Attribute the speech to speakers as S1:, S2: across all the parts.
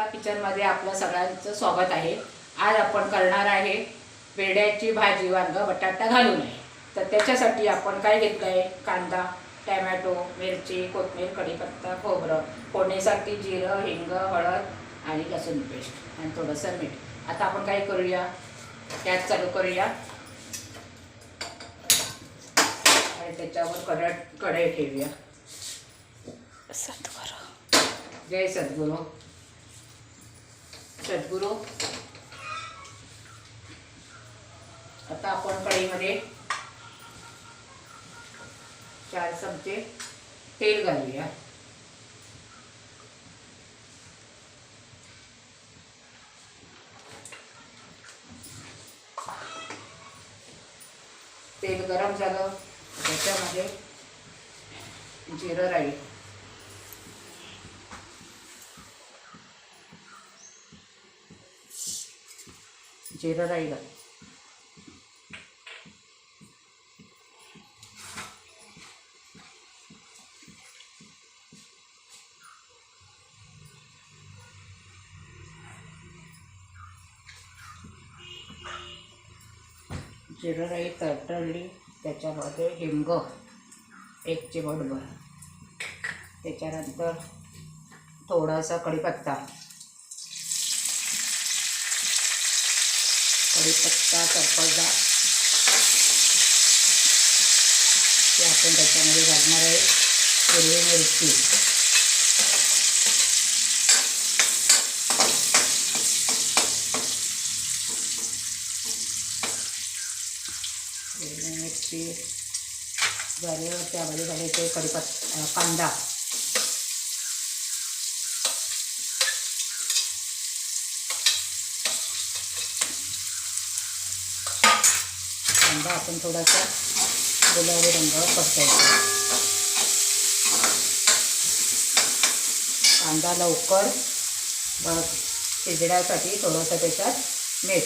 S1: सुनीता किचनमध्ये आपलं सगळ्यांचं स्वागत आहे। आज आपण करणार आहे बेड्याची भाजी वांगा बटाटा घालून आहे। तर त्याच्यासाठी आपण काय घेतलं आहे, कांदा, टोमॅटो, मिरची, कोथिंबीर, कढीपत्ता, खोबरं, फोडणीसाठी जिरं, हिंग, हळद आणि लसूण पेस्ट आणि थोडंसं मीठ। आता आपण काय करूया, गॅस चालू करूया आणि त्याच्यावर कढई ठेवूया। जय सद्गुरू। सद्गुरू। आता आपण कढईमध्ये 4 चमचे तेल घालूया। तेल गरम झालं त्याच्यामध्ये जिरं राई, जिरं राई घाल, जिरं राई तडतडली त्याच्यामध्ये हिंग 1 चिमूटभर, त्याच्यानंतर थोडासा कढीपत्ता चटपटा ते आपण त्याच्यामध्ये घालणार आहे। हिरवी मिरची, झाल्यावर त्यामध्ये घालायचे कांदा, आपण थोडासा गुलाबी रंगावर परतायचा। कांदा लवकर शिजण्यासाठी थोडंसं त्याच्यात मीठ,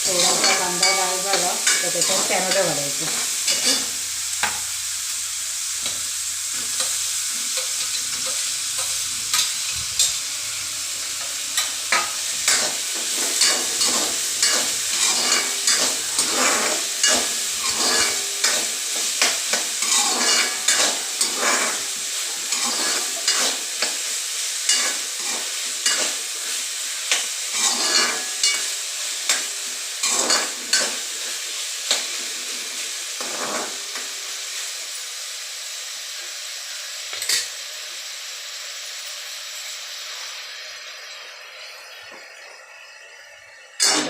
S1: थोडासा कांदा लाल झाला तर त्याच्यात टोमॅटो घालायचं।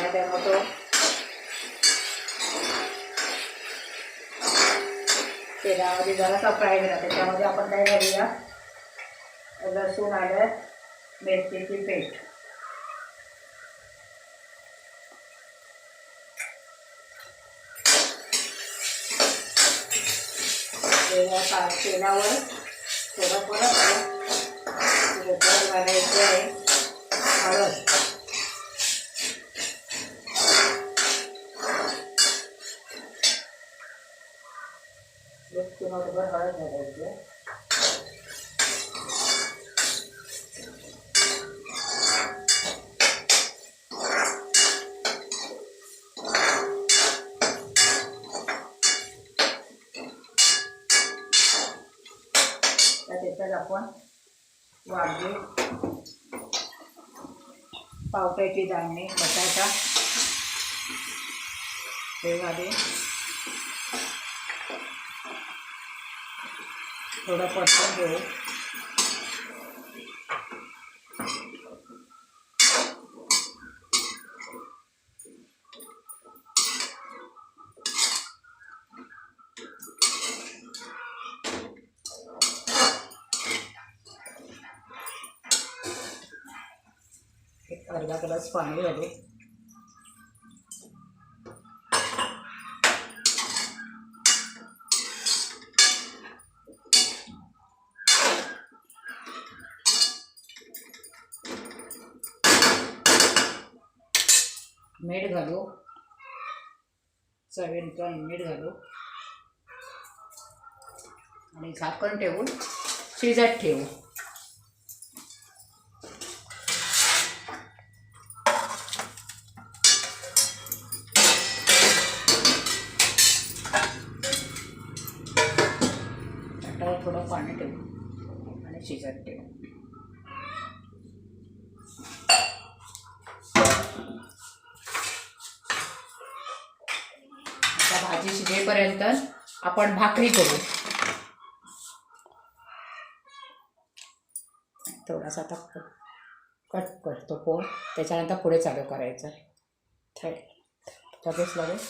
S1: टोमॅटो तेलामध्ये जरासा फ्राय करा, त्याच्यामध्ये आपण काय घालूया, लसूण, आलं, मिरचीची पेस्ट, तेलावर थोडं परत घालायचं आहे हळद, चिमूटभर हळद घालायची, त्याच्यात आपण वांगे, पावट्याची दाणे, बटाटा हे घाले, थोडं परतून घेऊ। अर्धा ग्लास पाणी घाले, मीठ घालू, चवीनुसार मीठ घालू आणि झाकण ठेवून शिजत ठेवू. ताटावर थोडं पाणी ठेवू आणि शिजत ठेवू. आता भाजी शिजेपर्यंत आपण भाकरी करू. थोडासा आता कट करतो पोळ, त्याच्यानंतर पुढे चालू करायचं. लगेच लगेच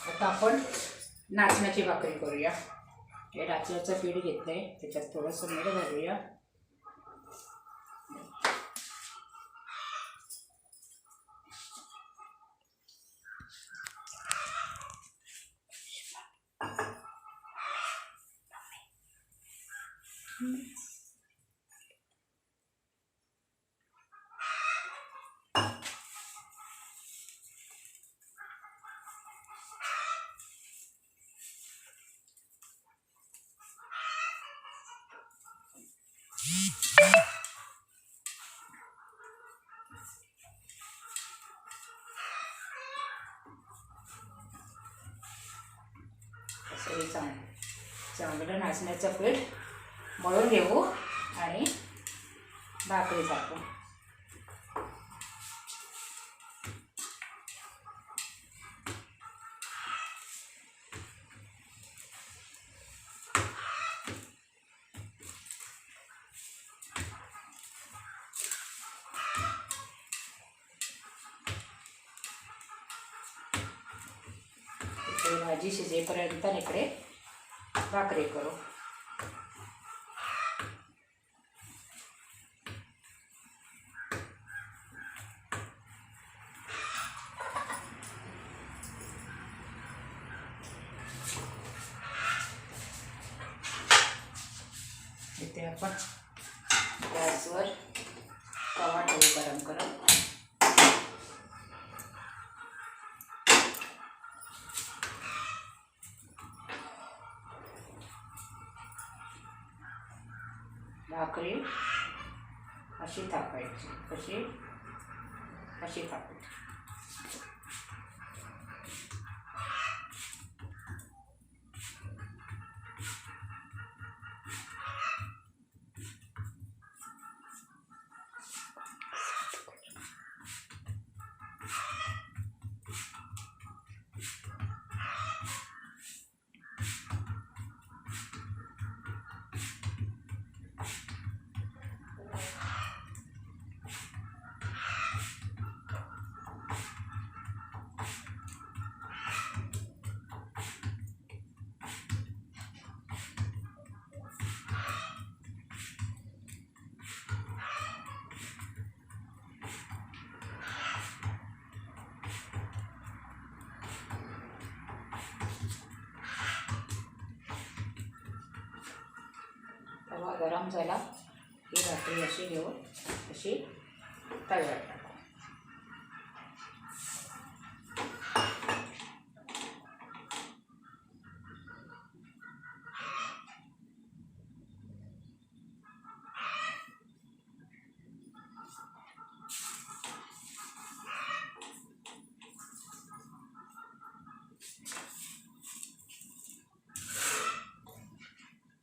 S1: आता आपण नाचण्याची भाकरी करूया. हे नाचण्याचं पीठ घेतलं आहे, त्याच्यात थोडंसं मीठ घालूया. चांगलं नाचण्याचं पीठ मळून घेऊ आणि भाकरी टाकू. भाजी शिजेपर्यंत इकडे भाकरी करू. इथे आपण गॅसवर तवा ठेवू गरम गरम. भाकरी अशी थापायची, अशी थापायची. तवा गरम झाला ही भाकरी अशी घेऊन अशी तव्यावर टाकू.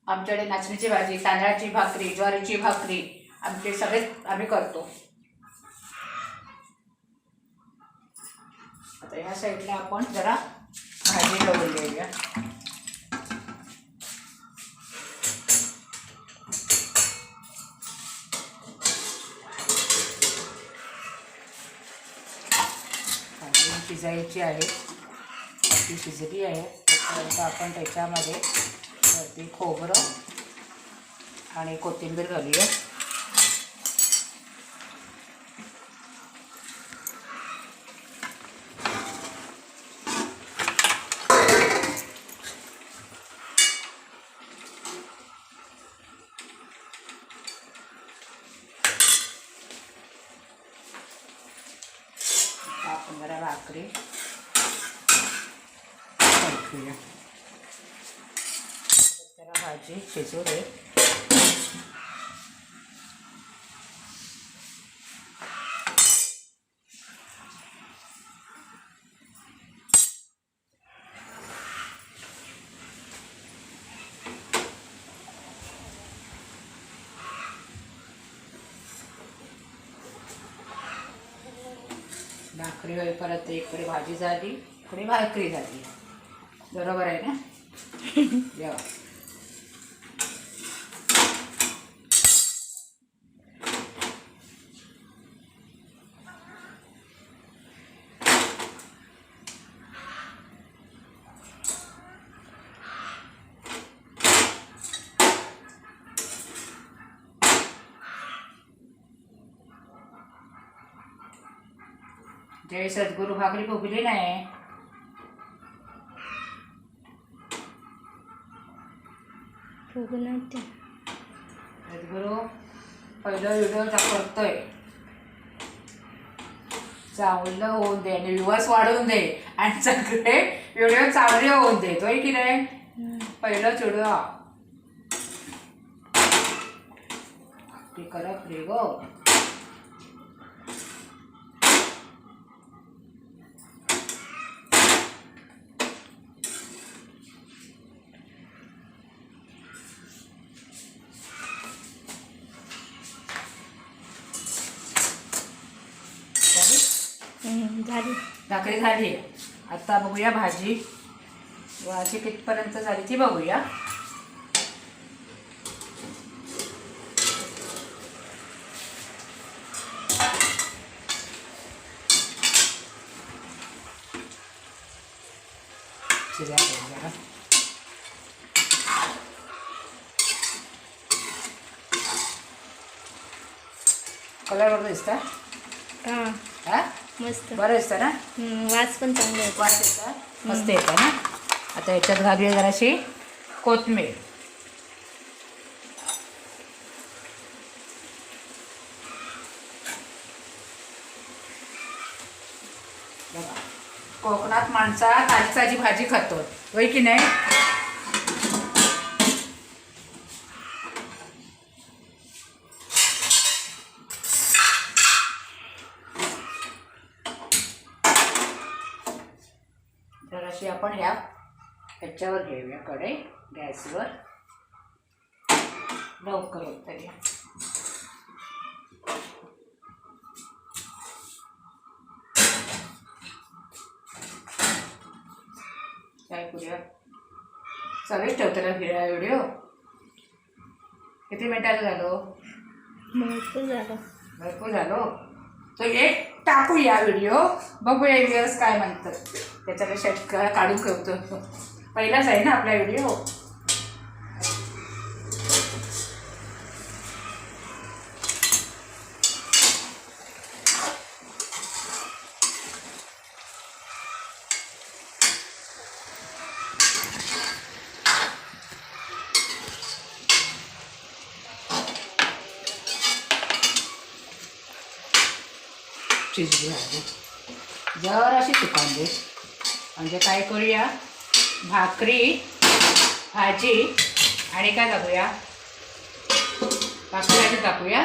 S1: आमच्याकडे नाचणीची भाजी, तांदळाची भाकरी, ज्वारीची भाकरी आमचे सगळे आम्ही करतो. आता ह्या साईडला आपण जरा भाजी लावून घेऊया. भाजी शिजायची आहे, ती शिजली आहे. त्याच्यानंतर आपण त्याच्यामध्ये वरती खोबरं आणि कोथिंबीर घालूया. जरा भाकरी टाकूया. जरा भाजी शिजू दे. भाकरी होईपर्यंत इकडे भाजी झाली, इकडे भाकरी झाली. बरोबर आहे ना? जेव्हा जय सद्गुरू भाकरी फुगली नाही. सद्गुरू पहिलं व्हिडिओ करतोय, चांगलं होऊन दे आणि व्ह्यूअर्स वाढवून दे आणि सगळे व्हिडिओ चांगले होऊन दे. तोय की नाही? पहिलंच व्हिडिओ ती करत रे गो.
S2: झाली
S1: भाकरी झाली. आता बघूया भाजी. भाजी कितपर्यंत झाली ती बघूया. कलर बघ दिसता.
S2: हां
S1: हा
S2: मस्त
S1: बरं दिसतं ना.
S2: वास पण चांगला येतो.
S1: वास येतं, मस्त येतं ना. आता याच्यात घालूया जराशी कोथिंबीर. बघा, कोकणात माणसा ताजी ताजी भाजी खातो, होय की नाही? जराशी आपण ह्याच्यावर घेऊया कढई गॅसवर. लवकर होत तरी काय करूया. सगळेच ठेवतो ना व्हिडिओ. किती मिनिटाचं झालो? भरपूर झालो. तो एक टाकूया व्हिडिओ, बघूया व्ह्यूअर्स काय म्हणतात. त्याच्याला शेट काढून ठेवतो. पहिलाच आहे ना आपला व्हिडिओ. शिजली भाजी जराशी सुकावून दे. म्हणजे काय करूया, भाकरी भाजी आणि काय टाकूया, भाकरी भाजी टाकूया.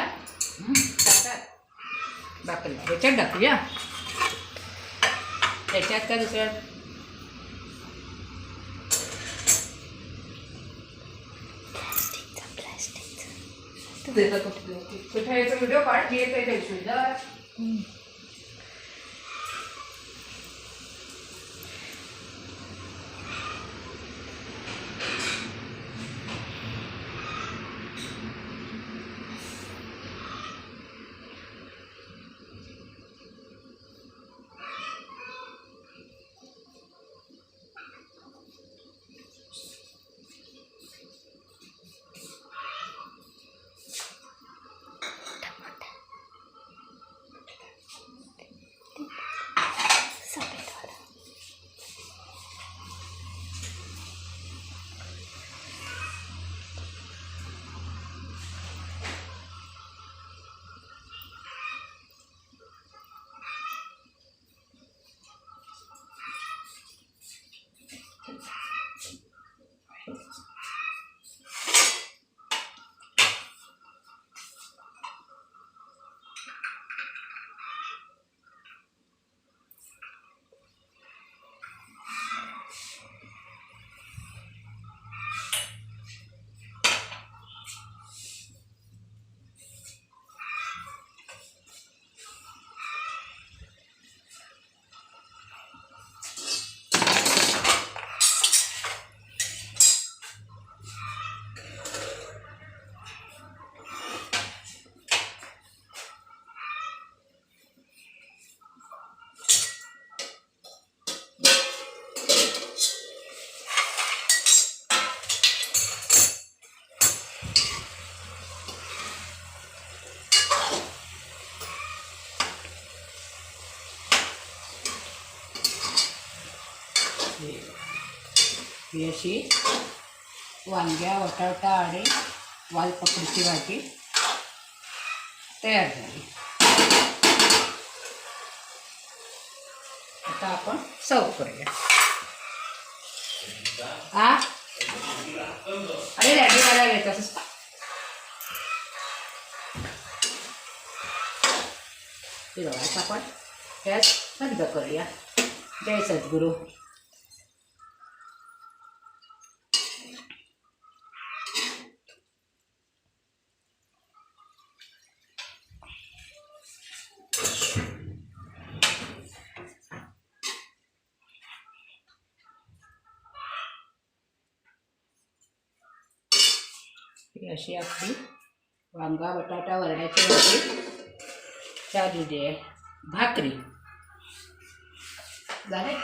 S1: भाकरी ह्याच्यात टाकूया. त्याच्यात का दुसऱ्या कुठे याचा व्हिडिओ काढली येते त्याची. ही अशी वांग्या बटाटा आणि वालपापडीची भाजी तयार झाली. आता आपण सर्व करूया. अरे डॅडी मला घेत असंच का? आता आपण गॅस बंद करूया. जय सद्गुरू. ही अशी आपली वांगा बटाटा वरण्याची भाजी झालेली आहे. भाकरी झाले.